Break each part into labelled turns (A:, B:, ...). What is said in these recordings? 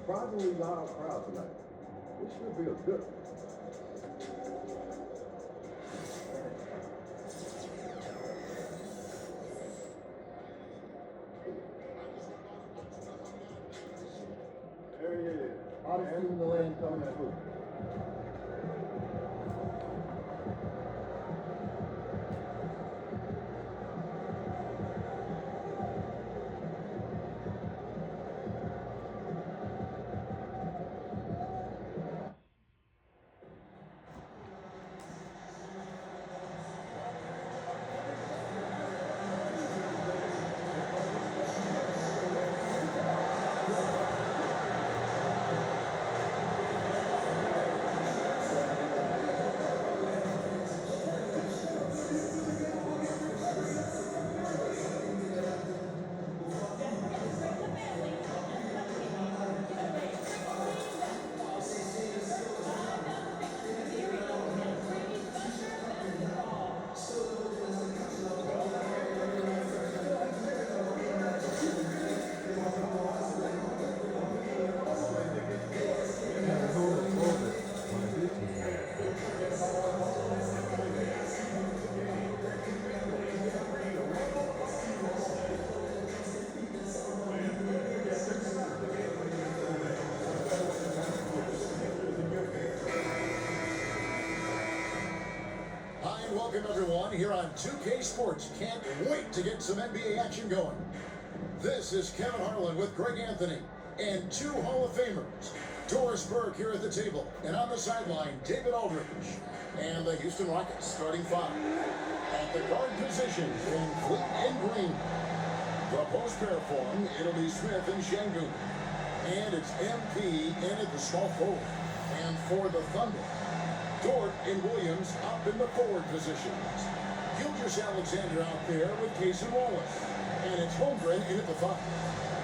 A: surprisingly loud crowd tonight. This should be a good one. There he is. Hottest team in the land coming through.
B: Welcome everyone here on 2K Sports. Can't wait to get some NBA action going. This is Kevin Harlan with Greg Anthony and two Hall of Famers. Doris Burke here at the table, and on the sideline, David Aldridge. And the Houston Rockets starting five. At the guard positions, Van Fleet and Green. The post pair form, it'll be Smith and Şengün. And it's MP in at the small forward. And for the Thunder, Dort and Williams up in the forward positions. Gilgeous-Alexander out there with Casey Wallace. And it's Holmgren in at the five.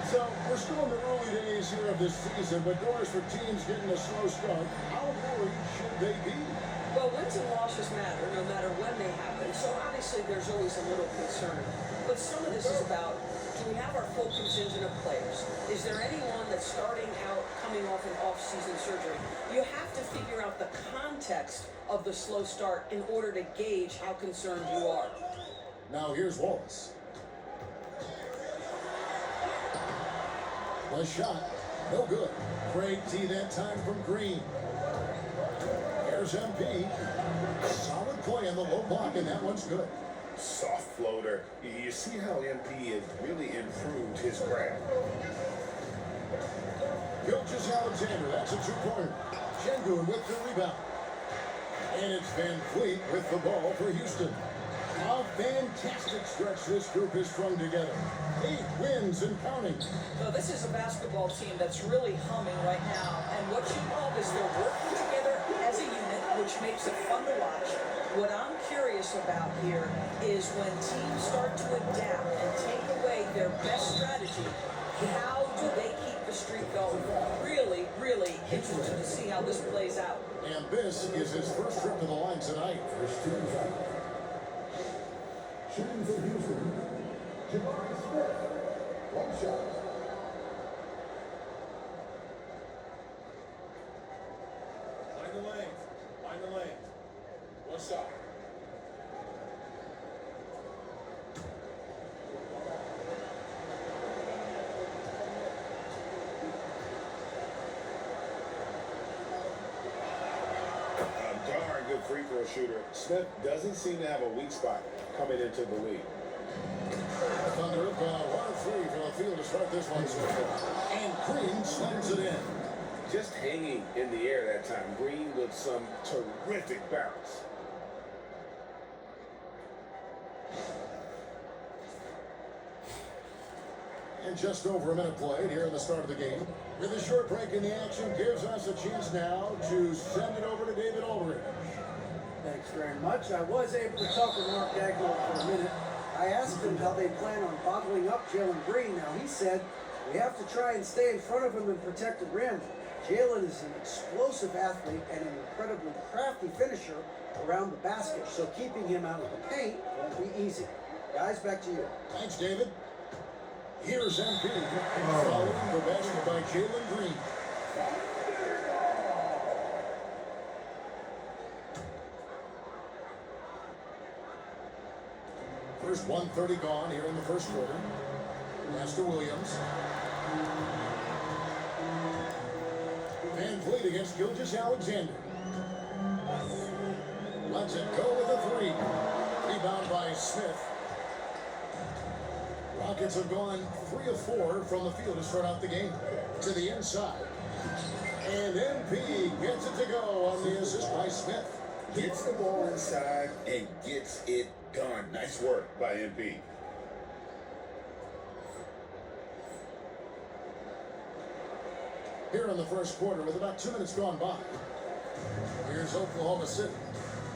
B: So we're still in the early days here of this season, but Doris, for teams getting a slow start, how worried should they be?
C: Well, wins and losses matter, no matter when they happen. So obviously there's always a little concern. But some of this is about, do we have our full contingent of players? Is there anyone that's starting out coming off an off-season surgery? You have to figure out the context of the slow start in order to gauge how concerned you are.
B: Now here's Wallace. The shot, no good. Great D that time from Green. Here's MP. Solid play on the low block, and that one's good.
D: Soft floater. You see how MP has really improved his craft.
B: Gilgeous-Alexander, that's a two-pointer. Şengün with the rebound. And it's Van Fleet with the ball for Houston. A fantastic stretch this group has strung together. 8 wins and counting.
C: So this is a basketball team that's really humming right now. And what you love is they're working together as a unit, which makes it fun to watch. What I'm curious about here is when teams start to adapt and take away their best strategy, how do they keep the streak going? Really, really interested to see how this plays out.
B: And this is his first trip to the line tonight.
A: Shooting for Houston, Jabari Smith. One shot.
E: Line the lanes. Line the lanes. One shot.
D: Darn good free throw shooter. Smith doesn't seem to have a weak spot coming into the league.
B: Thunder up 1-3 from the field to start this one. And Green slams it in.
D: Just hanging in the air that time. Green with some terrific bounce.
B: And just over a minute played here in the start of the game. With a short break in the action, gives us a chance now to send it over to David Aldridge.
F: Thanks very much. I was able to talk with Mark Dagnall for a minute. I asked him how they plan on bottling up Jalen Green. Now, he said, we have to try and stay in front of him and protect the rim. Jalen is an explosive athlete and an incredibly crafty finisher around the basket, so keeping him out of the paint won't be easy. Guys, back to you.
B: Thanks, David. Here's MP. Following the basket by Jalen Green. First 1:30 gone here in the first quarter. Pass to Williams. Van Vliet against Gilgeous-Alexander. Lets it go with a three. Rebound by Smith. Rockets have gone 3 of 4 from the field to start out the game. To the inside. And MP gets it to go on the assist by Smith.
D: Gets the ball inside and gets it done. Nice work by MP.
B: Here in the first quarter with about 2 minutes gone by. Here's Oklahoma City.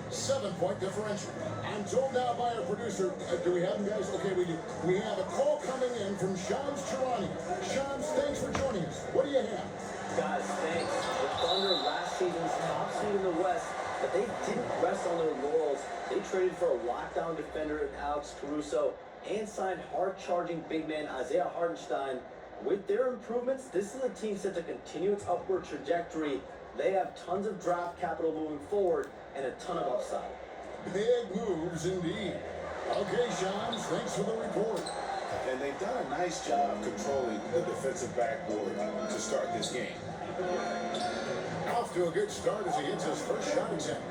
B: 7-point differential. I'm told now by our producer, do we have them, guys? Okay, we do. We have a call coming in from Shams Charania. Shams, thanks for joining us. What do you have?
G: Guys, thanks. The Thunder last season's top seed in the West, but they didn't rest on their laurels. They traded for a lockdown defender in Alex Caruso and signed hard-charging big man Isaiah Hartenstein. With their improvements, this is a team set to continue its upward trajectory. They have tons of draft capital moving forward and a ton of upside.
B: Big moves indeed. Okay, Shams, thanks for the report.
D: And they've done a nice job controlling the defensive backboard to start this game.
B: Off to a good start as he hits his first shot attempt.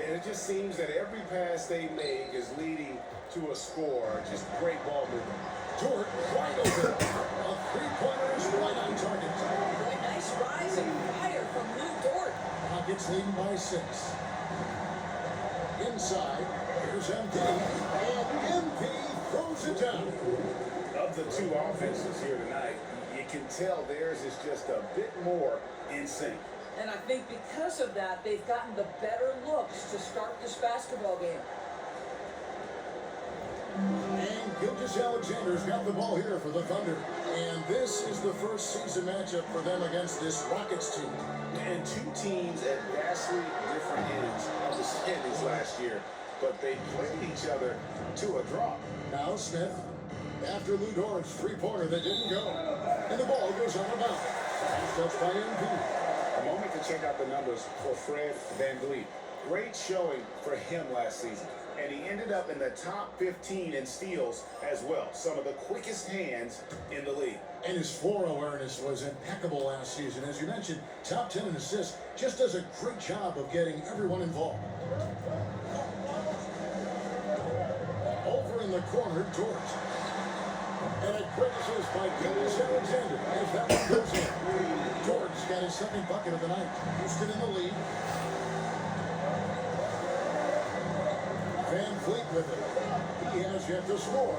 D: And it just seems that every pass they make is leading to a score. Just great ball movement.
B: Dort wide open. A three-pointer is right on target.
C: Really nice rise and fire from Lou Dort.
B: Rockets leading by 6. Inside, here's MP. And MP throws it down.
D: Of the two offenses here tonight, you can tell theirs is just a bit more in sync.
C: And I think because of that, they've gotten the better looks to start this basketball game.
B: And Gilgeous-Alexander's got the ball here for the Thunder. And this is the first season matchup for them against this Rockets team.
D: And two teams at vastly different ends of the standings last year, but they played each other to a draw.
B: Now Smith, after Lou Dort's three-pointer that didn't go. And the ball goes out of bounds. Touched by MP.
D: A moment to check out the numbers for Fred VanVleet. Great showing for him last season. And he ended up in the top 15 in steals as well. Some of the quickest hands in the league.
B: And his floor awareness was impeccable last season. As you mentioned, top 10 in assists. Just does a great job of getting everyone involved. Over in the corner, Dort. And a great assist by Gilgeous-Alexander as that one goes in. Dort's got his second bucket of the night. Houston in the lead. Van Vliet with it. He has yet to score.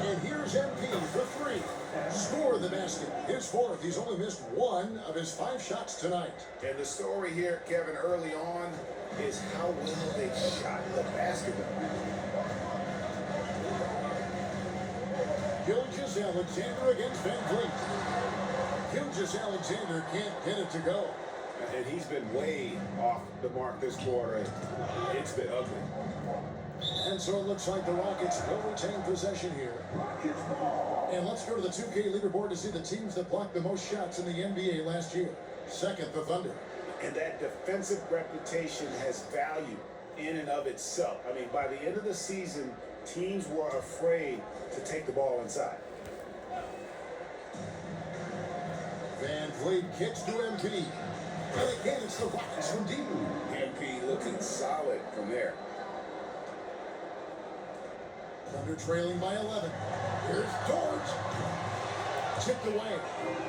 B: And here's MP for 3. Score the basket. His 4th. He's only missed 1 of his 5 shots tonight.
D: And the story here, Kevin, early on is how well they shot the basketball.
B: Gilgeous-Alexander against Van Vliet. Gilgeous-Alexander can't get it to go.
D: And he's been way off the mark this quarter. It's been ugly.
B: And so it looks like the Rockets will retain possession here. And let's go to the 2K leaderboard to see the teams that blocked the most shots in the NBA last year. Second, the Thunder.
D: And that defensive reputation has value in and of itself. I mean, by the end of the season, teams were afraid to take the ball inside.
B: Van Vliet kicks to MP. And again, it's the Rockets from deep.
D: MP looking solid from there.
B: Thunder trailing by 11. Here's Dort. Tipped away.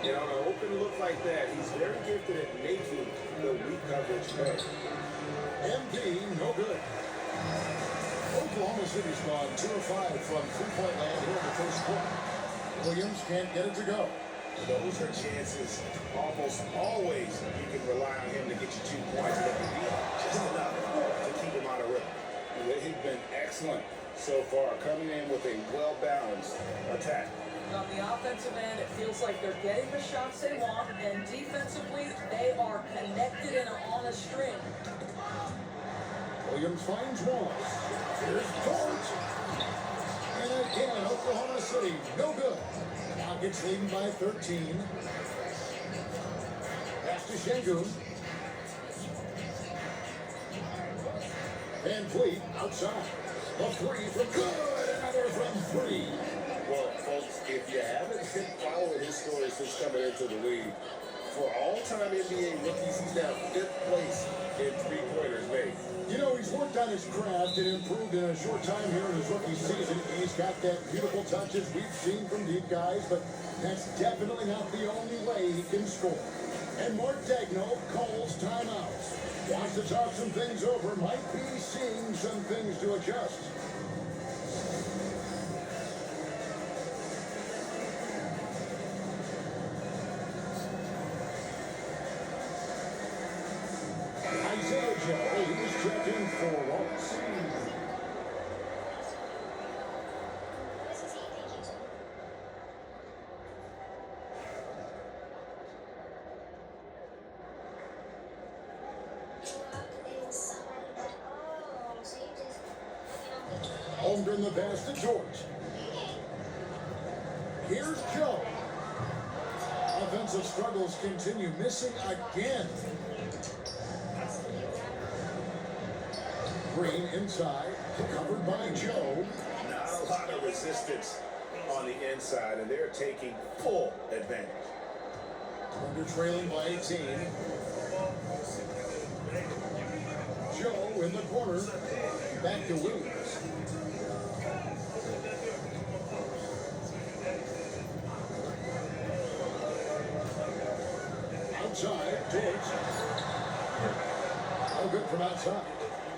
D: And on an open look like that, he's very gifted at making the weak coverage play.
B: MP, no good. Oklahoma City's gone 2 of 5 from three-point land here in the first quarter. Williams can't get it to go.
D: Those are chances almost always you can rely on him to get you 2 points, but you need just enough to keep him out of rhythm. They've been excellent so far, coming in with a well-balanced attack.
C: On the offensive end, it feels like they're getting the shots they want, and defensively, they are connected and on a string.
B: Williams finds Wallace. Here's Dort. And again, Oklahoma City, no good. Rockets leading by 13. Pass to Şengün. Van Vliet outside. A 3 from good. Another from three.
D: Well, folks, if you haven't been following his story since coming into the league, for all-time NBA rookies, he's now 5th place in three-pointers made.
B: You know, he's worked on his craft and improved in a short time here in his rookie season. He's got that beautiful touch as we've seen from deep guys, but that's definitely not the only way he can score. And Mark Daigneault calls timeouts. Wants to talk some things over, might be seeing some things to adjust. Isaiah Joe, he's checking for Wallace. Holmgren the pass to George. Here's Joe. Offensive struggles continue, missing again. Green inside, covered by Joe.
D: Not a lot of resistance on the inside, and they're taking full advantage.
B: Thunder trailing by 18. Joe in the corner. Back to Williams. Outside, George. No good from outside.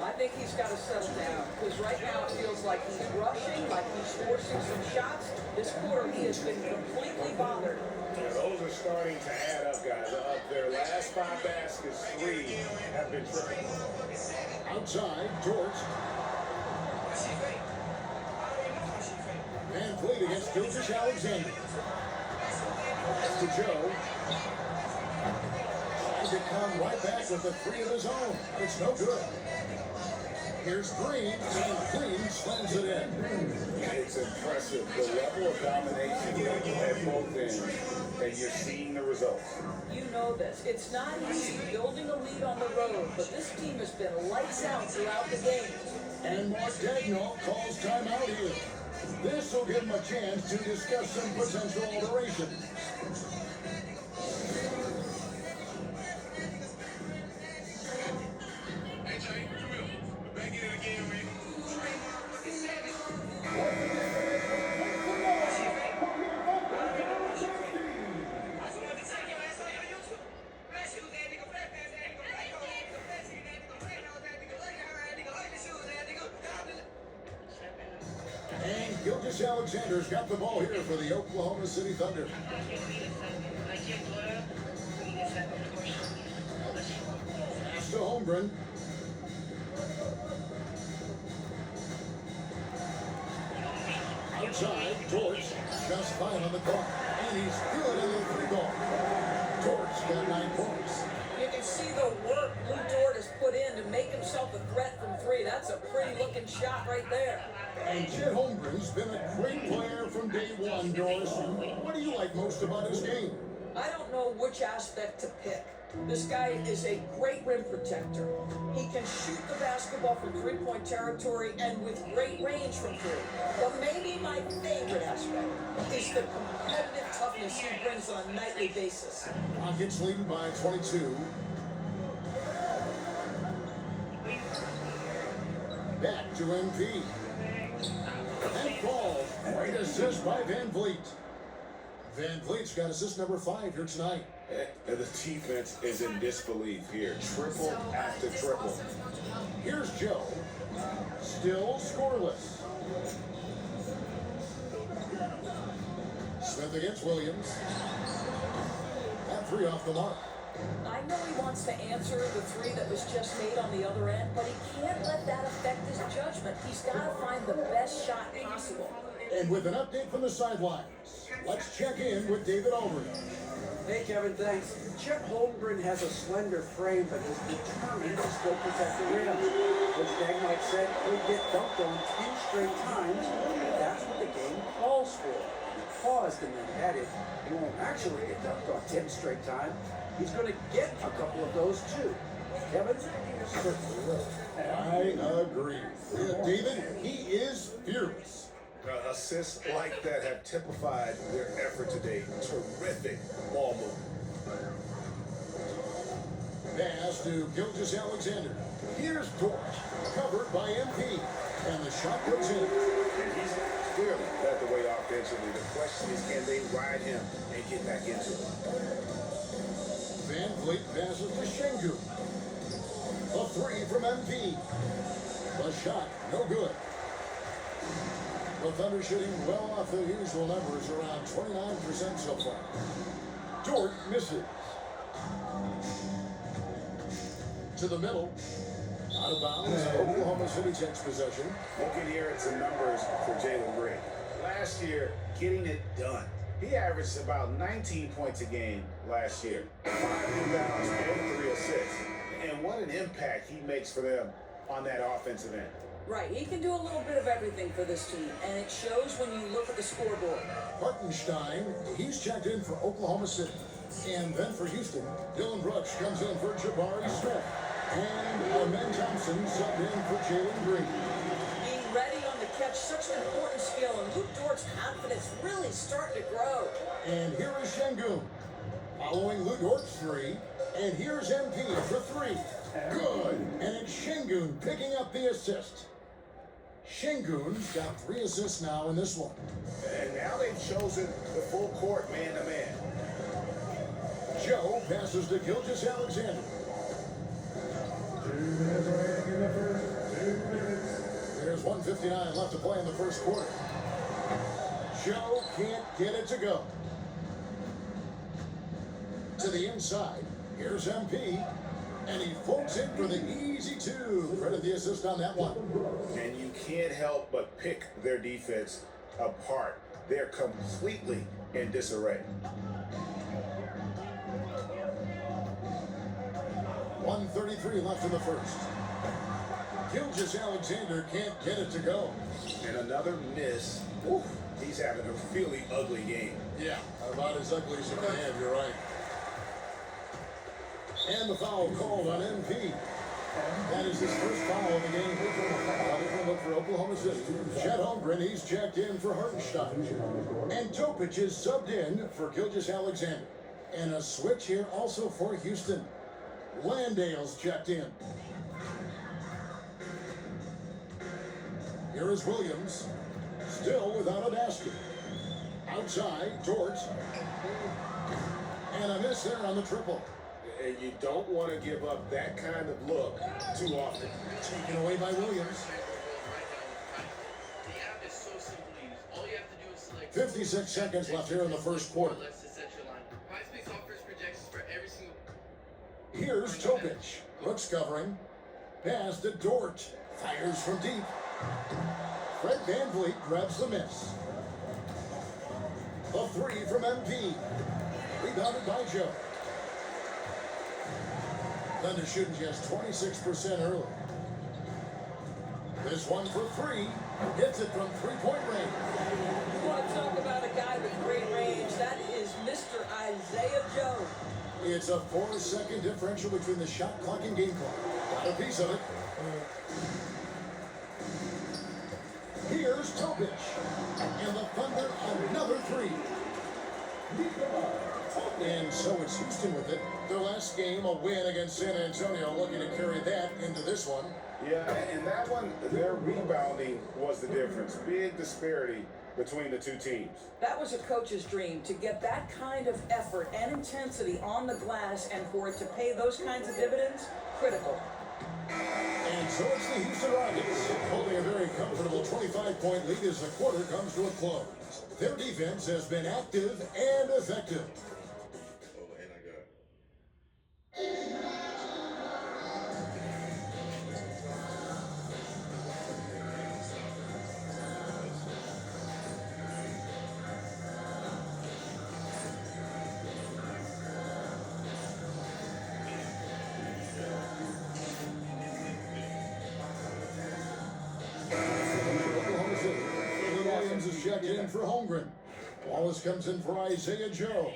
C: I think he's got to settle down because right now it feels like he's rushing, like he's forcing some shots. This quarter he has been completely bothered.
D: Yeah, those are starting to add up, guys. Their last 5 baskets, 3 have been triple.
B: Outside, George. Van Fleet against Gilgis Alexander. To Joe. Tries to come right back with a 3 of his own. It's no good. Here's Green, and Green slams it in.
D: It's impressive, the level of domination at both ends, and you're seeing the results.
C: You know this. It's not easy building a lead on the road, but this team has been lights out throughout the game.
B: And Mark Daigneault calls timeout here. This will give him a chance to discuss some potential alterations. And Gilgis Alexander's got the ball here for the Oklahoma City Thunder. Pass to Holmgren. Outside, George, just 5 on the clock. And he's good on the 3-ball. George got 9 points.
C: You can see the work Lou Dort has put in to make himself a threat from 3. That's a pretty looking shot right there.
B: And Chet Holmgren's been a great player from day one, Doris. What do you like most about his game?
C: I don't know which aspect to pick. This guy is a great rim protector. He can shoot the basketball from 3-point territory and with great range from 3. But maybe my favorite aspect is the competitive toughness he brings on a nightly basis.
B: Rockets leading by 22. Back to MP. And ball. Great assist by Van Vliet. Van Vliet's got assist number 5 here tonight.
D: And the defense is in disbelief here. Triple after triple.
B: Here's Joe. Still scoreless. Smith against Williams. That 3 off the mark.
C: I know he wants to answer the 3 that was just made on the other end, but he can't let that affect his judgment. He's got to find the best shot possible.
B: And with an update from the sidelines, let's check in with David Aldridge.
F: Hey, Kevin, thanks. Chet Holmgren has a slender frame, but is determined to still protect the rim. As Daigneault said, he'll get dunked on 10 straight times, and that's what the game calls for. He paused and then added, he won't actually get dunked on 10 straight times. He's going to get a couple of those, too. Kevin? Certainly will.
B: I agree. David, he is fearless.
D: Assists like that have typified their effort today. Terrific ball movement.
B: Pass to Gilgeous-Alexander. Here's Dort, covered by MP, and the shot goes in.
D: And he's clearly led the way offensively. The question is, can they ride him and get back into it?
B: Van Vliet passes to Şengün. A three from MP. The shot, no good. The Thunder shooting well off their usual numbers, around 29% so far. Dort misses. To the middle. Out of bounds. Oklahoma City takes possession.
D: Looking here at some numbers for Jalen Green. Last year, getting it done. He averaged about 19 points a game last year. 5 rebounds and 3 assists. And what an impact he makes for them on that offensive end.
C: Right, he can do a little bit of everything for this team, and it shows when you look at the scoreboard.
B: Hartenstein, he's checked in for Oklahoma City. And then for Houston, Dylan Brooks comes in for Jabari Smith. And Amen Thompson subbed in for Jalen Green.
C: Being ready on the catch, such an important skill, and Luke Dort's confidence really starting to grow.
B: And here is Şengün, following Luke Dort's three. And here's MP for three. Good. And it's Şengün picking up the assist. Şengün's got 3 assists now in this one.
D: And now they've chosen the full court man-to-man.
B: Joe passes to Gilgeous-Alexander.
A: 2 minutes remaining in the first. 2 minutes.
B: There's 1:59 left to play in the first quarter. Joe can't get it to go. To the inside. Here's MP. And he folds in for the easy two. Credit the assist on that one.
D: And you can't help but pick their defense apart. They're completely in disarray.
B: 1:33 left in the first. Gilgeous-Alexander can't get it to go.
D: And another miss. Oof, he's having a really ugly game.
B: Yeah, about as ugly as you can have, you're right. And the foul called on MP. That is his first foul of the game. Different look for Oklahoma City. Chet Holmgren, he's checked in for Hartenstein. And Topic is subbed in for Gilgeous-Alexander. And a switch here also for Houston. Landale's checked in. Here is Williams, still without a basket. Outside, Dort. And a miss there on the triple.
D: And you don't want to give up that kind of look too often.
B: Taken away by Williams.
H: The app is so simple to use. All you have to do is select
B: 56 seconds left here in the first quarter.
H: Left to set your line. PrizePicks offers projections for every single.
B: Here's Topic. Brooks covering. Pass to Dort. Fires from deep. Fred Van Vliet grabs the miss. A three from MP. Rebounded by Joe. Thunder shooting just 26% early. This one for three. Hits it from three-point range.
C: You want to talk about a guy with great range? That is Mr. Isaiah Joe.
B: It's a 4-second differential between the shot clock and game clock. Got a piece of it. Here's Topic. And the Thunder another three. And so it's Houston with it. Their last game, a win against San Antonio, looking to carry that into this one.
D: Yeah, and that one, their rebounding was the difference. Big disparity between the two teams.
C: That was a coach's dream, to get that kind of effort and intensity on the glass, and for it to pay those kinds of dividends, critical.
B: And so it's the Houston Rockets, holding a very comfortable 25-point lead as the quarter comes to a close. Their defense has been active and effective. Williams is checked in for Holmgren. Wallace comes in for Isaiah Joe.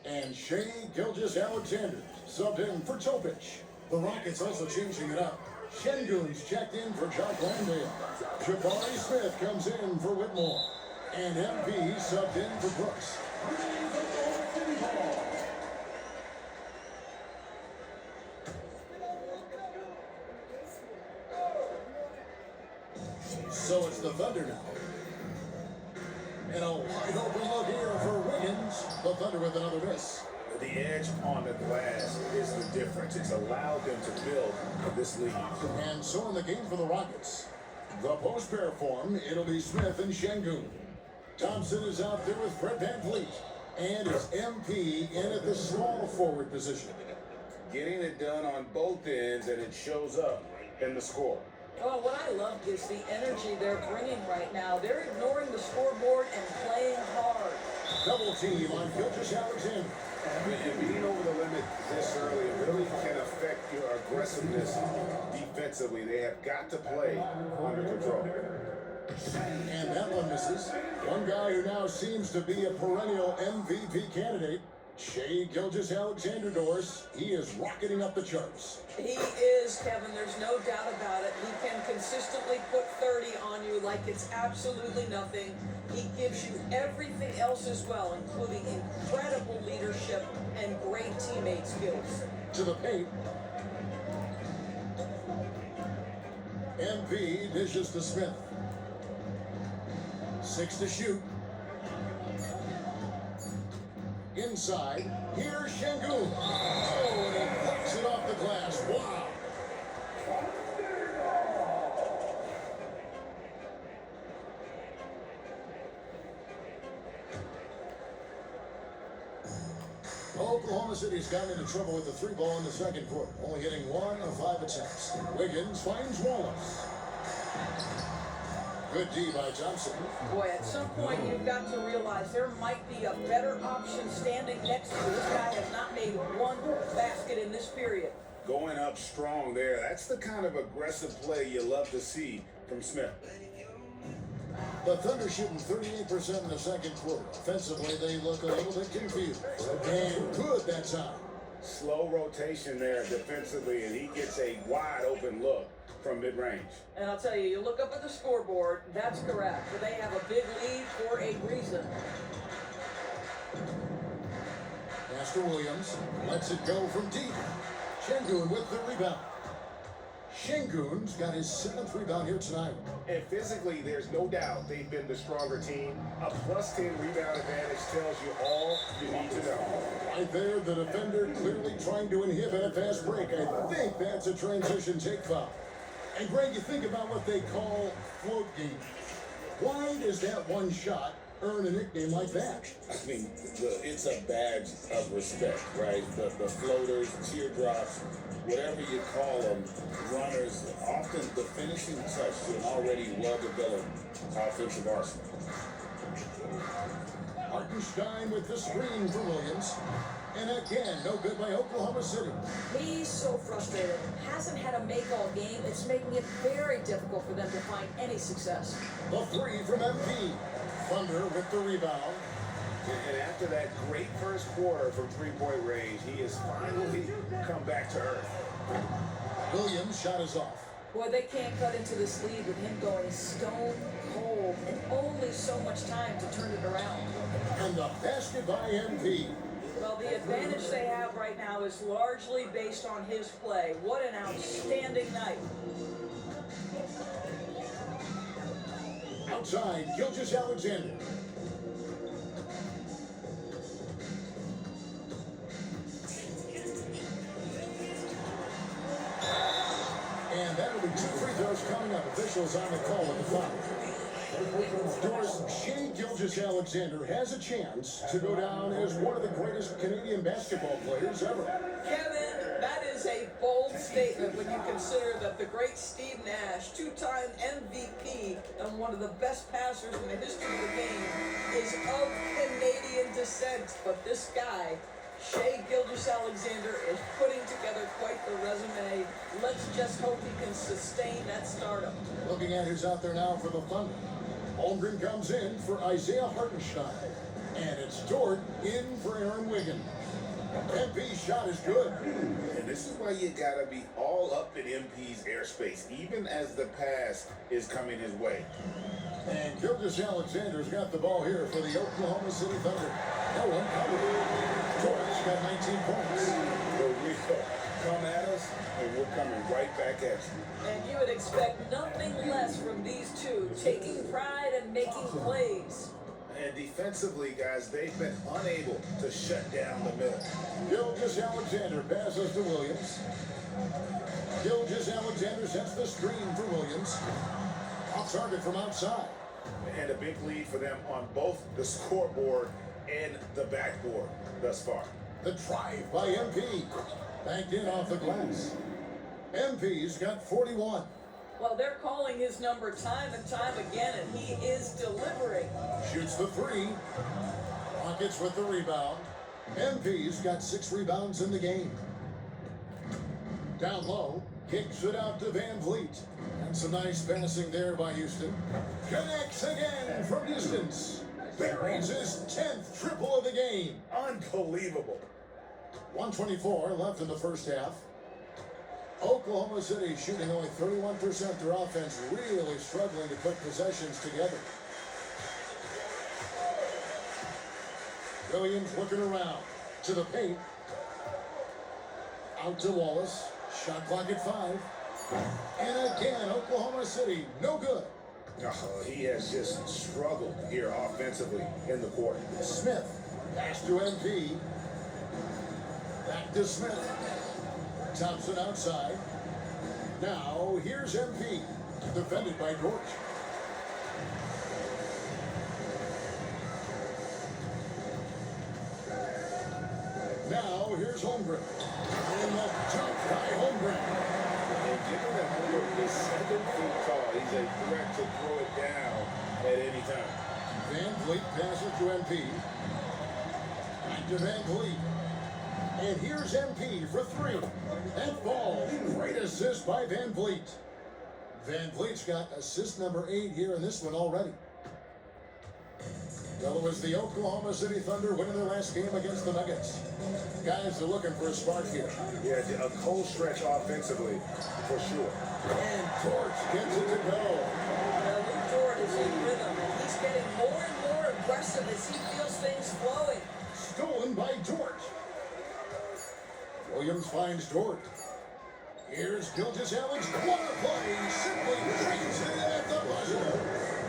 B: And Shea Gilgeous-Alexander subbed in for Topic. The Rockets also changing it up. Shengun's checked in for Chuck Landale. Jabari Smith comes in for Whitmore. And MP subbed in for Brooks. So it's the Thunder now. And a wide open look here for Wiggins. The Thunder with another miss.
D: The edge on the glass is the difference. It's allowed them to build this lead.
B: And so in the game for the Rockets, the post pair form, it'll be Smith and Şengün. Thompson is out there with Fred VanVleet. And it's MP in at the small forward position.
D: Getting it done on both ends, and it shows up in the score.
C: Oh, what I love is the energy they're bringing right now. They're ignoring the scoreboard and playing hard.
B: Double team on Gilgeous-Alexander.
D: And being over the limit this early really can affect your aggressiveness defensively. They have got to play under control.
B: And that one misses. One guy who now seems to be a perennial MVP candidate, Shai Gilgeous-Alexander, Doris. He is rocketing up the charts.
C: He is, Kevin. There's no doubt about it. He can consistently put 30 on you like it's absolutely nothing. He gives you everything else as well, including incredible leadership and great teammate skills.
B: To the paint. MP dishes to Smith. 6 to shoot. Inside, here's Şengün. Oh, and he knocks it off the glass. Wow. Oklahoma City's gotten into trouble with the 3 ball in the second quarter, only hitting 1 of 5 attempts. Wiggins finds Wallace. Good D by Thompson.
C: Boy, at some point you've got to realize there might be a better option standing next to you. This guy has not made one basket in this period.
D: Going up strong there. That's the kind of aggressive play you love to see from Smith.
B: The Thunder shooting 38% in the second quarter. Offensively, they look a little bit confused. And good that time.
D: Slow rotation there defensively, and he gets a wide open look from mid-range.
C: And I'll tell you, you look up at the scoreboard, that's correct. But they have a big lead for a reason.
B: Master Williams lets it go from deep. Şengün with the rebound. Şengün's got his 7th rebound here tonight.
D: And physically, there's no doubt they've been the stronger team. A +10 rebound advantage tells you all you need to know.
B: Right there, the defender clearly trying to inhibit a fast break. I think that's a transition take foul. And Greg, you think about what they call float game. Why does that one shot earn a nickname like that?
D: I mean, it's a badge of respect, right? The floaters, teardrops, whatever you call them, runners, often the finishing touch to an already well-developed offensive arsenal.
B: Hartenstein with the screen for Williams. And again, no good by Oklahoma City.
C: He's so frustrated. Hasn't had a make all game. It's making it very difficult for them to find any success.
B: The 3 from MP. Thunder with the rebound.
D: And after that great first quarter from three-point range, he has finally come back to earth.
B: Williams' shot is off.
C: Boy, they can't cut into this lead with him going stone cold and only so much time to turn it around.
B: And the basket by MP.
C: Well, the advantage they have right now is largely based on his play. What an outstanding night.
B: Outside, Gilgeous-Alexander. And that'll be 2 free throws coming up. Officials on the call with the foul. Doris, Shai Gilgeous-Alexander has a chance to go down as one of the greatest Canadian basketball players ever.
C: Kevin, that is a bold statement when you consider that the great Steve Nash, 2-time MVP and one of the best passers in the history of the game, is of Canadian descent. But this guy, Shai Gilgeous-Alexander, is putting together quite the resume. Let's just hope he can sustain that stardom.
B: Looking at who's out there now for the Thunder. Holmgren comes in for Isaiah Hartenstein. And it's Dort in for Aaron Wiggins. MP's shot is good.
D: And this is why you gotta be all up in MP's airspace, even as the pass is coming his way.
B: And Gilgeous Alexander's got the ball here for the Oklahoma City Thunder. No one covered. George got 19 points.
D: The real come at us, and we're coming right back at you.
C: And you would expect nothing less from these two, taking pride and making plays.
D: And defensively, guys, they've been unable to shut down the middle.
B: Gilgeous Alexander passes to Williams. Gilgeous Alexander sets the screen for Williams. Off target from outside.
D: And a big lead for them on both the scoreboard and the backboard thus far.
B: The drive by MP. Banked in off the glass. MP's got 41.
C: Well, they're calling his number time and time again, and he is delivering.
B: Shoots the three. Rockets with the rebound. MP's got 6 rebounds in the game. Down low. Kicks it out to Van Vliet. And some nice passing there by Houston. Connects again from distance. Buries his 10th triple of the game.
D: Unbelievable.
B: 124 left in the first half. Oklahoma City shooting only 31%. Their offense really struggling to put possessions together. Williams looking around to the paint. Out to Wallace. Shot clock at 5. And again, Oklahoma City, no good.
D: He has just struggled here offensively in the quarter.
B: Smith, pass to MP. Back to Smith. Thompson outside. Now, here's MP. Defended by Dortch. Now, here's Holmgren. And the jump by Holmgren.
D: And given that Holmgren is 7 feet tall, he's a threat to throw it down at any time.
B: Van Vliet passes to MP. Back to Van Vliet. And here's MP for 3. That ball, great assist by Van Vliet. Van Vliet's got assist number 8 here in this one already. Well, it was the Oklahoma City Thunder winning their last game against the Nuggets. Guys are looking for a spark here.
D: Yeah, a cold stretch offensively, for sure.
B: And Torch gets it to go.
C: Well, Luke Dort is in rhythm, and he's getting more and more aggressive as he feels things flowing.
B: Stolen by Dort. Williams finds Dort. Here's Gilgeous Alex. What a play! Simply drains it at the buzzer.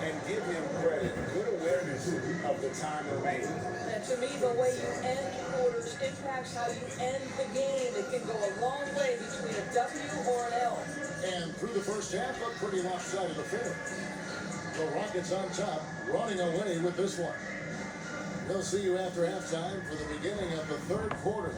D: And give him credit. Good awareness of the time remaining.
C: And to me, the way you end quarters impacts how you end the game. It can go a long way between a W or an L.
B: And through the first half, a pretty lopsided affair. The Rockets on top, running away with this one. We'll see you after halftime for the beginning of the third quarter.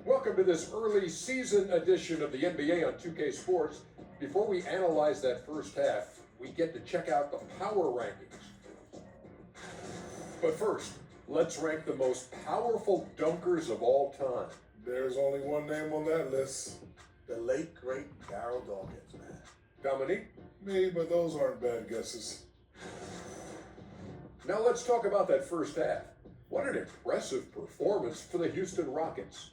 I: Welcome to this early season edition of the NBA on 2K Sports. Before we analyze that first half, we get to check out the power rankings. But first, let's rank the most powerful dunkers of all time.
E: There's only one name on that list. The late, great Darryl Dawkins, man.
I: Dominique?
E: Me, but those aren't bad guesses.
I: Now let's talk about that first half. What an impressive performance for the Houston Rockets.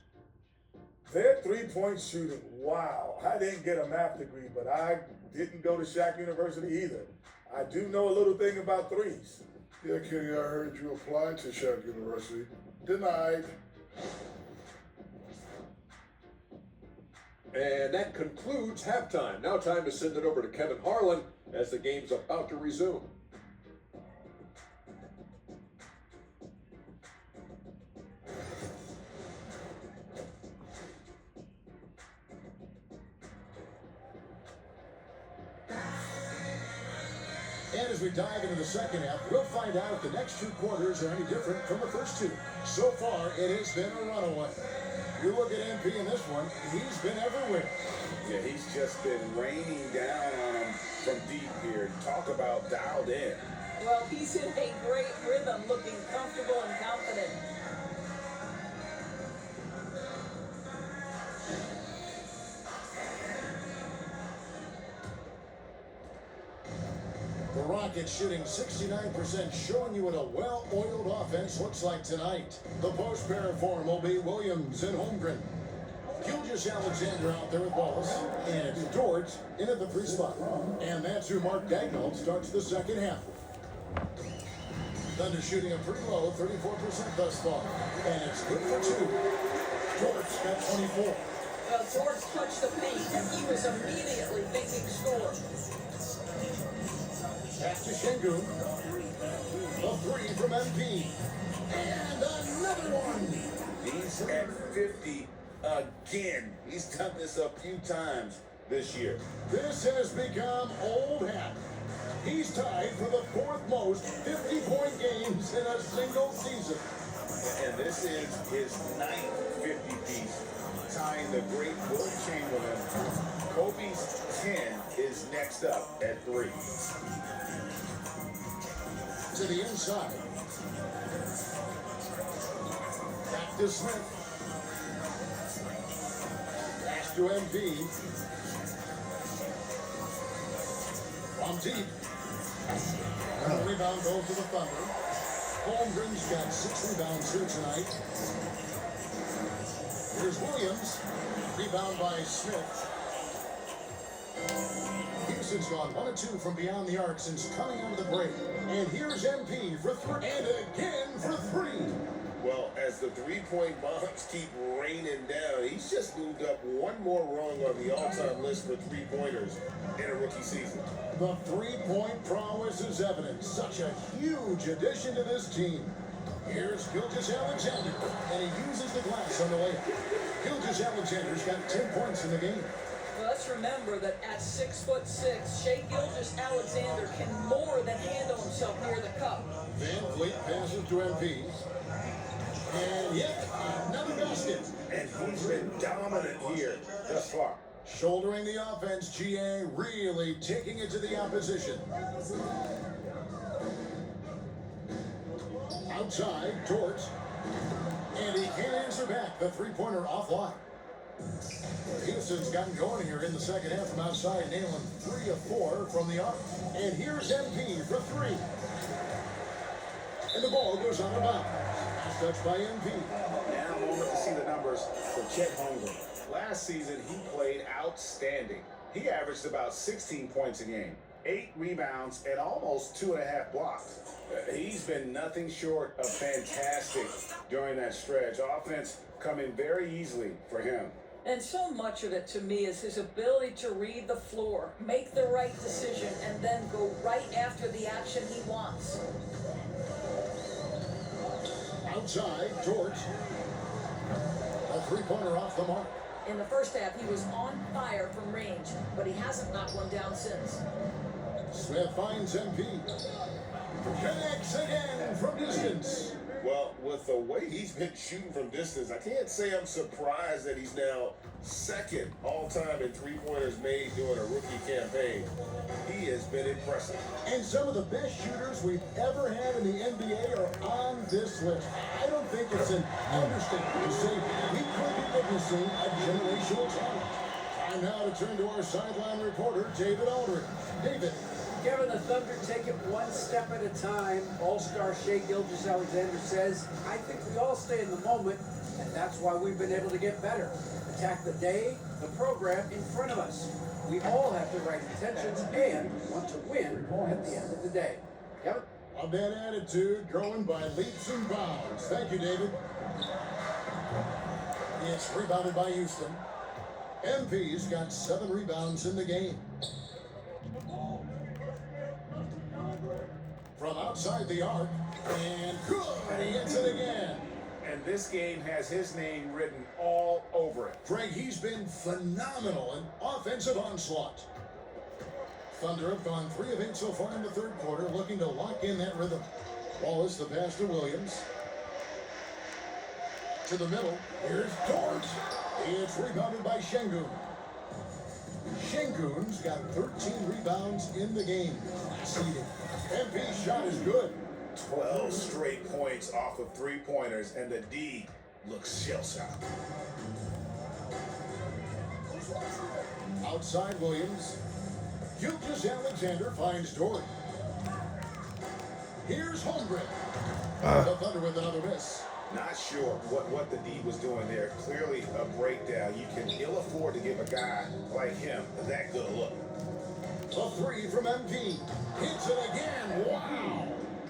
E: Their three-point shooting, wow. I didn't get a math degree, but I didn't go to Shaq University either. I do know a little thing about threes. Yeah, Kenny, I heard you applied to Shaq University. Denied.
I: And that concludes halftime. Now time to send it over to Kevin Harlan as the game's about to resume.
B: And as we dive into the second half, we'll find out if the next two quarters are any different from the first two. So far, it has been a runaway. You look at MP in this one, he's been everywhere.
D: Yeah, he's just been raining down on him from deep here. Talk about dialed in.
C: Well, he's in a great rhythm, looking comfortable and confident.
B: The Rockets shooting 69%, showing you what a well-oiled offense looks like tonight. The post pair for him will be Williams and Holmgren. Gilgeous Alexander out there with Wallace, and it's George in at the 3 spot. And that's who Mark Daigneault starts the second half with. Thunder shooting a pretty low, 34% thus far. And it's good for 2. George got 24.
C: Well, George touched the paint, and he was immediately thinking score.
B: Pass to Şengün. A 3 from MP. And another one.
D: He's at 50 again. He's done this a few times this year.
B: This has become old hat. He's tied for the 4th most 50-point games in a single season.
D: And this is his 9th 50-piece, tying the great Will Chamberlain. Kobe's 10 is next up at 3.
B: To the inside. Back to Smith. Pass to MP. From deep. And the rebound goes to the Thunder. Holmgren's got 6 rebounds here tonight. Here's Williams. Rebound by Smith. Houston's gone 1 of 2 from beyond the arc since coming out of the break. And here's MP for 3. And again for 3.
D: Well, as the three-point bombs keep raining down, he's just moved up one more rung on the all-time list for three-pointers in a rookie season.
B: The 3-point prowess is evident. Such a huge addition to this team. Here's Gilgeous Alexander, and he uses the glass on the layup. Gilgeous Alexander's got 10 points in the game.
C: Well, let's remember that at 6'6", Shai Gilgeous-Alexander can more than handle himself near the cup.
B: Van Fleet passes to MP. And yet, another basket.
D: And he's been dominant here thus far.
B: Shouldering the offense, GA really taking it to the opposition. Outside, Torts. And he can't answer back. The 3-pointer offline. Houston's gotten going here in the second half from outside, nailing 3 of 4 from the arc. And here's MP for 3. And the ball goes out of bounds. Last touch by MP.
D: Now a moment to see the numbers for Chet Holmgren. Last season, he played outstanding. He averaged about 16 points a game, 8 rebounds, and almost 2.5 blocks. He's been nothing short of fantastic during that stretch. Offense coming very easily for him.
C: And so much of it, to me, is his ability to read the floor, make the right decision, and then go right after the action he wants.
B: Outside, George. A 3-pointer off the mark.
C: In the first half, he was on fire from range, but he hasn't knocked one down since.
B: Smith finds MP. Connects again from distance.
D: Well, with the way he's been shooting from distance, I can't say I'm surprised that he's now second all-time in three-pointers made during a rookie campaign. He has been impressive.
B: And some of the best shooters we've ever had in the NBA are on this list. I don't think it's an understatement to say we could be witnessing a generational talent. Time now to turn to our sideline reporter, David Aldridge. David.
F: Kevin, the Thunder take it one step at a time. All-star Shai Gilgeous-Alexander says, I think we all stay in the moment, and that's why we've been able to get better. Attack the day, the program in front of us. We all have the right intentions and want to win at the end of the day. Kevin?
B: A bad attitude growing by leaps and bounds. Thank you, David. It's rebounded by Houston. MP's got 7 rebounds in the game. From outside the arc, and good, he hits it again.
D: And this game has his name written all over it.
B: Greg, he's been phenomenal in offensive onslaught. Thunder have gone 3 of 8 so far in the third quarter, looking to lock in that rhythm. Wallace, the pass to Williams. To the middle. Here's Dort. It's rebounded by Şengün. Şengün's got 13 rebounds in the game. Seeding. MP's shot is good.
D: 12 straight points off of three-pointers, and the D looks shell-shocked.
B: Outside Williams. Alexander finds Dort. Here's Holmgren. The Thunder with another miss.
D: Not sure what the D was doing there. Clearly a breakdown. You can ill afford to give a guy like him that good a look.
B: A 3 from MP. Hits it again. Wow.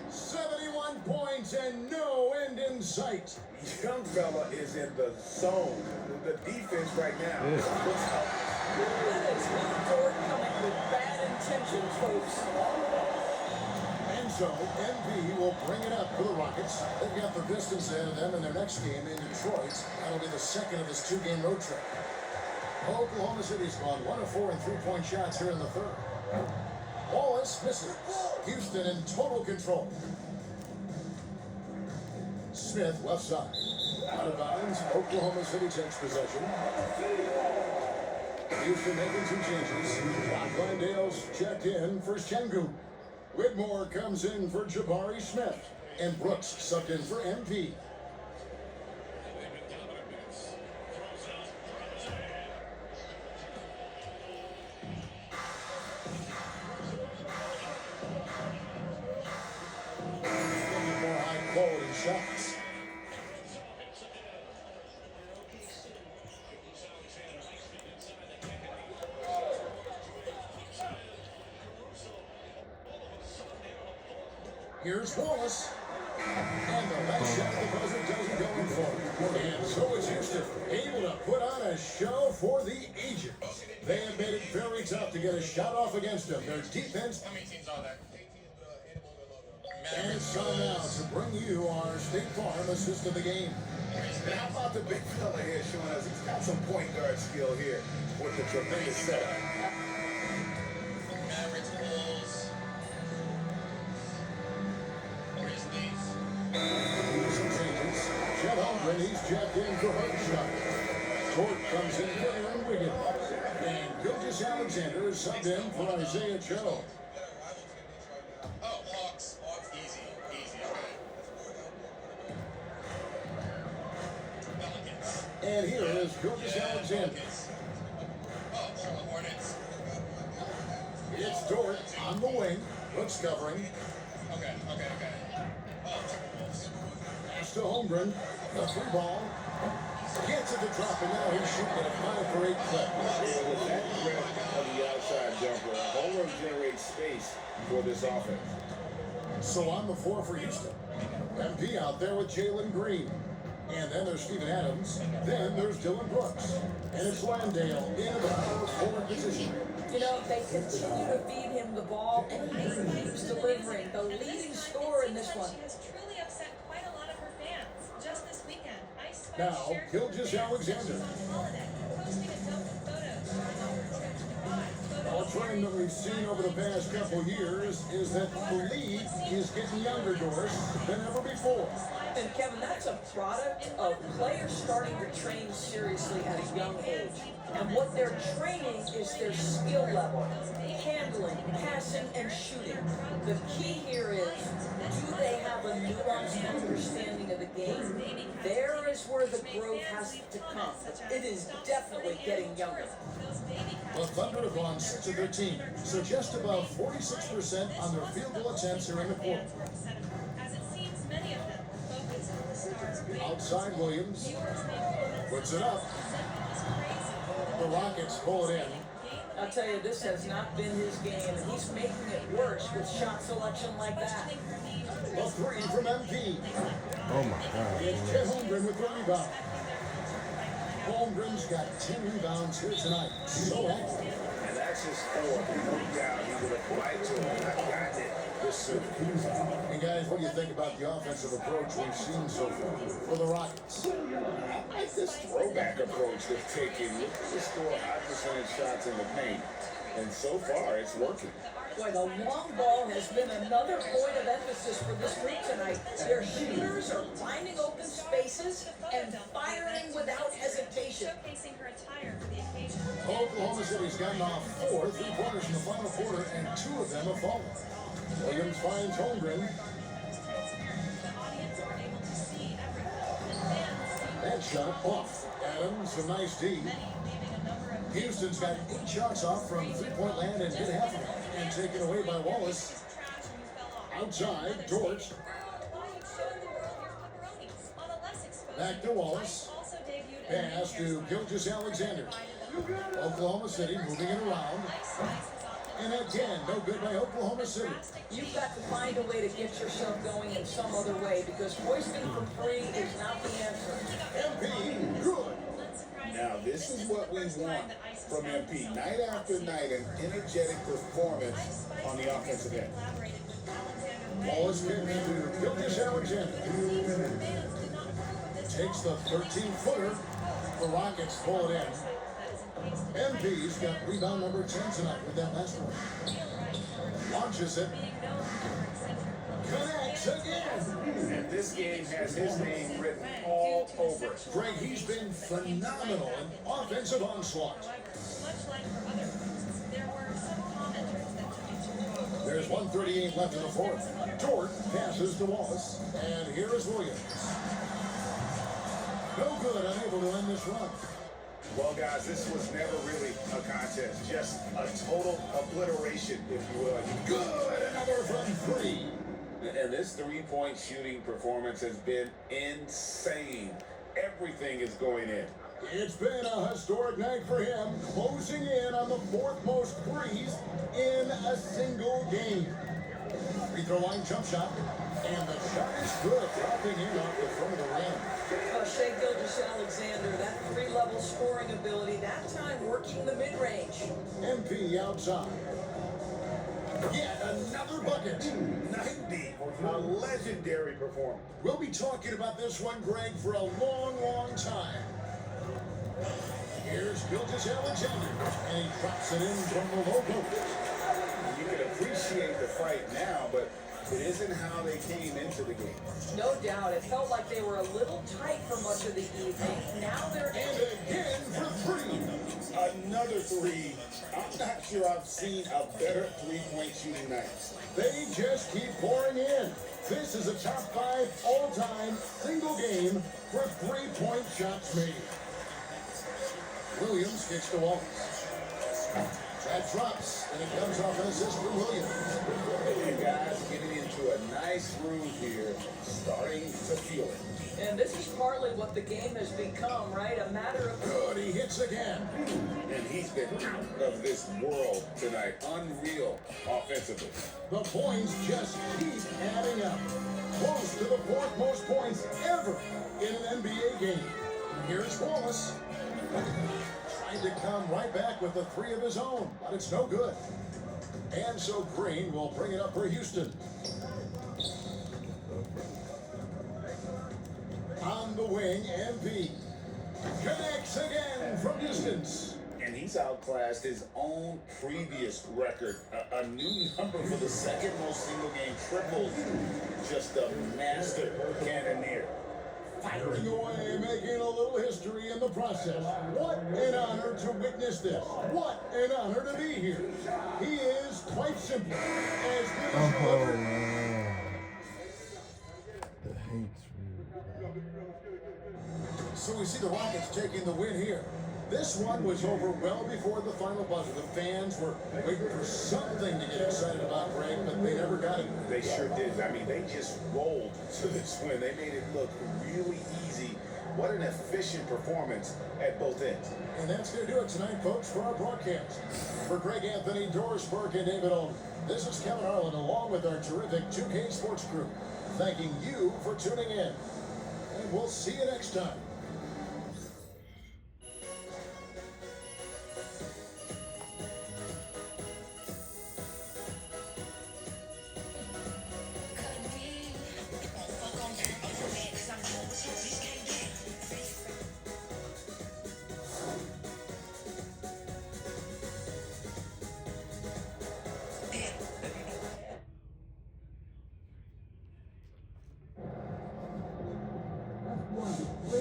B: 71 points and no end in sight.
D: Young fella is in the zone. The defense right now looks out.
C: That is Dort coming with bad intentions, folks.
B: And so, MV will bring it up for the Rockets. They've got the distance ahead of them in their next game in Detroit. That'll be the second of this 2-game road trip. Oklahoma City's gone 1 of 4 in three-point shots here in the third. Wallace misses. Houston in total control. Smith left side. Out of bounds. Oklahoma City takes possession. Houston making 2 changes. Glendale's checked in for Şengün. Whitmore comes in for Jabari Smith. And Brooks subbed in for MP. More high-quality shots. Here's Wallace. And the last shot the buzzer doesn't go in for. And so is Houston, able to put on a show for the Agents. They have made it very tough to get a shot off against them. Their defense.
H: How many teams are there?
B: And it's time now to bring you our State Farm assist of the game.
D: And how about the big fella here showing us he's got some point guard skill here with the tremendous setup.
H: Mavericks, Bulls, Grizzlies.
B: Some changes. Chet Holmgren, he's checked in for Hardenstein. Dort comes in for Aaron Wiggins. And Alexander is subbed in for Isaiah Joe.
H: Oh, Hawks, easy, Pelicans.
B: And here is Alexander.
H: Oh, Charlotte Hornets.
B: It's Dort on the wing. Looks covering.
H: Okay. Oh, Timberwolves.
B: Pass to Holmgren. The free ball. Gets it to drop, and now he's shooting at a 5 for 8 clip.
D: With that threat of the outside jumper, Holmgren generates space for this offense.
B: So on the floor for Houston. MP out there with Jalen Green. And then there's Steven Adams. Then there's Dylan Brooks. And it's Landale in the power forward position.
C: You know, they continue to feed him the ball, and he keeps delivering. The leading scorer in this one.
J: She has truly upset quite a lot of her fans just this weekend.
B: Now, Alexander. A trend that we've seen over the past couple years is that the league is getting younger, Doris, than ever before.
C: And Kevin, that's a product of players starting to train seriously at a young age. And what they're training is their skill level, handling, passing, and shooting. The key here is, do they have a nuanced understanding of the game? There is where the growth has to come. It is definitely getting younger.
B: The Thunder have gone 6 of 13, so just above 46% on their field goal attempts here in the quarter.
J: As it seems, many of them focus on the stars.
B: Outside Williams, puts it up. The Rockets pull it in.
C: I'll tell you, this has not been his game, and he's making it worse with shot selection like that.
B: The 3 from MP.
A: Oh my God.
B: It's Chet Holmgren with the rebound. Holmgren's got 10 rebounds here tonight. So active.
D: And that's his 4th. No doubt he would have liked to have not gotten it this soon.
B: And guys, what do you think about the offensive approach we've seen so far for the Rockets?
D: I like this throwback approach they've taken. Look at the score, high percentage shots in the paint. And so far, it's working.
C: Boy, the long ball has been another point of emphasis for this group tonight. Their shooters are finding open spaces and firing without hesitation.
J: Showcasing her attire for the occasion.
B: Oklahoma City's gotten off 4 3-pointers in the final quarter, and 2 of them have fallen. Williams finds Holmgren.
J: The audience were able to see everything, and fans see
B: That shot off. Adams, a nice D.
J: many leaving a number of
B: Houston's got 8 shots off from 3-point land and hit half of them, and taken away by Wallace.
J: trash and you fell off.
B: Outside, George. Back to Wallace. Pass to Gilgeous-Alexander. Oklahoma City moving it around. And again, no good by Oklahoma City.
C: You've got to find a way to get yourself going in some other way because hoisting from free is not the answer.
B: MP, good.
D: Now, this is what we want from MP. Night after night, an energetic performance on the offensive end.
B: Wallace gets to Gilgeous-Alexander. Takes the 13-footer. The Rockets pull it in. MP's got rebound number 10 tonight with that last one. Launches it. Connects again.
D: And this game has his name written all over it.
B: Greg, he's been phenomenal in offensive onslaught.
J: Much like for other groups, there were some commenters that took it too far.
B: There's 1:38 left in the fourth. Jordan passes to Wallace. And here is Williams. No good, unable to end this run.
D: Well, guys, this was never really a contest. Just a total obliteration, if you will.
B: Good, another from 3.
D: And this three-point shooting performance has been insane. Everything is going in.
B: It's been a historic night for him, closing in on the 4th most threes in a single game. Free throw line jump shot, and the shot is good, dropping in off the front of the rim.
C: Shea Gilgeous-Alexander, that 3-level scoring ability, that time working the mid-range.
B: MP outside. Yet another bucket.
D: 90, a legendary performance.
B: We'll be talking about this one, Greg, for a long, long time. Here's Gilgeous-Alexander, and he drops it in from the low post.
D: You can appreciate the fight now, but it isn't how they came into the game.
C: No doubt, it felt like they were a little tight for much of the evening. Now they're
B: And again for 3.
D: Another 3. I'm not sure I've seen a better three-point shooting night.
B: They just keep pouring in. This is a top 5 all-time single game for 3-point shots made. Williams kicks to Wallace. That drops, and it comes off an assist from Williams.
D: And guys getting into a nice groove here, starting to feel it.
C: And this is partly what the game has become, right? A matter of...
B: Good, he hits again.
D: And he's been out of this world tonight. Unreal offensively.
B: The points just keep adding up. Close to the 4th most points ever in an NBA game. Here's Wallace. Trying to come right back with the 3 of his own, but it's no good. And so Green will bring it up for Houston. On the wing, MP connects again from distance.
D: And he's outclassed his own previous record. A new number for the 2nd most single game triples. Just a master cannoneer.
B: Firing away, making a little history in the process. What an honor to witness this. What an honor to be here. He is quite simply as good as you'll ever.
A: Man. The hate's
B: So we see the Rockets taking the win here. This one was over well before the final buzzer. The fans were waiting for something to get excited about, Greg, but they never got it.
D: They sure did. I mean, they just rolled to this win. They made it look really easy. What an efficient performance at both ends.
B: And that's going to do it tonight, folks, for our broadcast. For Greg Anthony, Doris Burke, and David Olin, this is Kevin Harlan along with our terrific 2K Sports crew, thanking you for tuning in. And we'll see you next time.